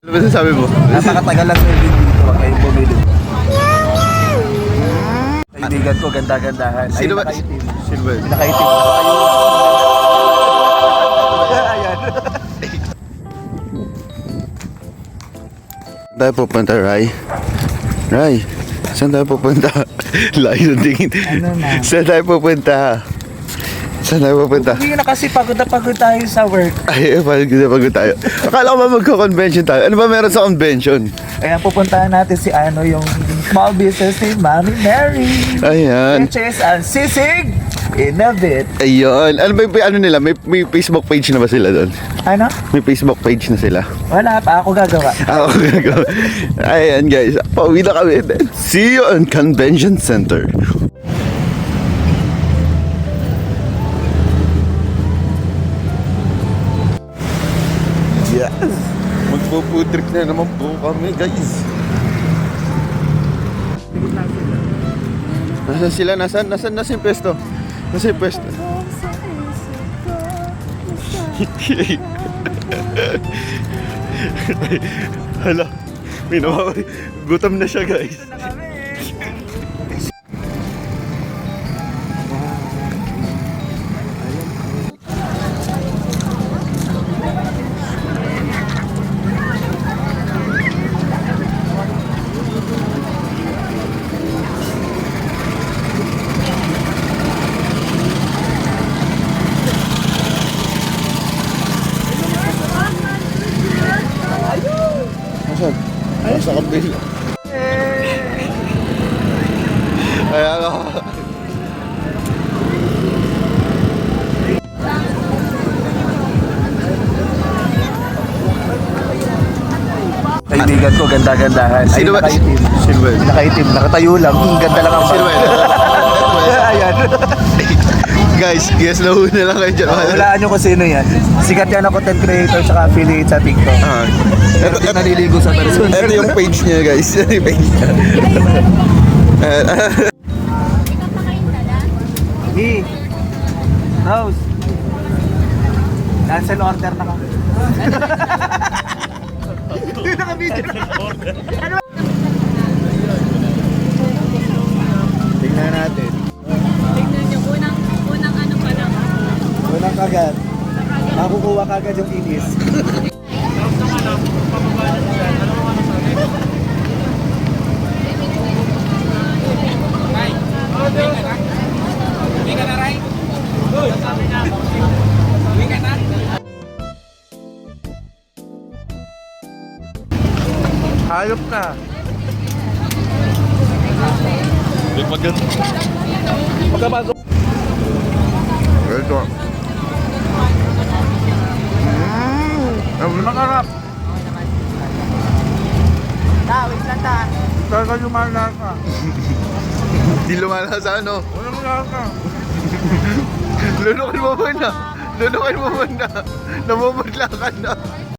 Ano ba sabi mo? Napakatagal lang serving dito. Huwag kayong bumili. Kaibigan ko, ganda-gandahan. Sino ba? Nakaitim. Sino ba? Nakaitim. Ayan. Tayo pupunta, Rai? Rai, saan tayo pupunta? Layo ng tingin. Ano na? Saan tayo pupunta? Saan tayo pupunta? Hindi na kasi pagod na pagod tayo sa work. Ay, pagod tayo. Akala ko ba magko-convention tayo? Ano ba meron sa convention? Kaya pupuntahan natin si ano yung small business ni Mami Mary. Ayan. Which is ang Sisig Innovate. Ayun. Ano ba yung ano nila? May Facebook page na ba sila doon? Ano? May Facebook page na sila. Wala pa. Ako gagawa. Ako gagawa. Ayan guys. Pauwi na kami. See you on Convention Center. Yes! Magpo-food trip na naman po kami guys. Nasaan sila? Nasaan na si pwesto? Nasaan yung pwesto? Hala, may nawaway. Gutom na siya guys. Nasaan? Nasa kabila. Ayan ako. Kaibigan ko, ganda-gandahan. Sino ba? Nakaitim. Sino ba? Nakaitim. Nakatayo lang. Ganda lang ang Sino ba? Ayan. Guys, nahuna lang kayo dyan. Hulaan nyo kung sino yan. Sikat yan na content creator tsaka affiliate sa TikTok. Pero di naliligo sa person. Ito yung page niya guys. Ito yung page niya. Hey, Rose. Cancel order na ka. Hindi naka-video na. Tingnan natin. Tignan nyo, unang ano pa lang. Unang kagad. Makukuha kagad yung inis. Hayop na. Pagkabago. Ito. Ang makarap. Wait lang ta. Talaga lumalas ka. Di lumala sa ano. Walang lumalas ka. Lunukin mo muna. Namumudla ka na.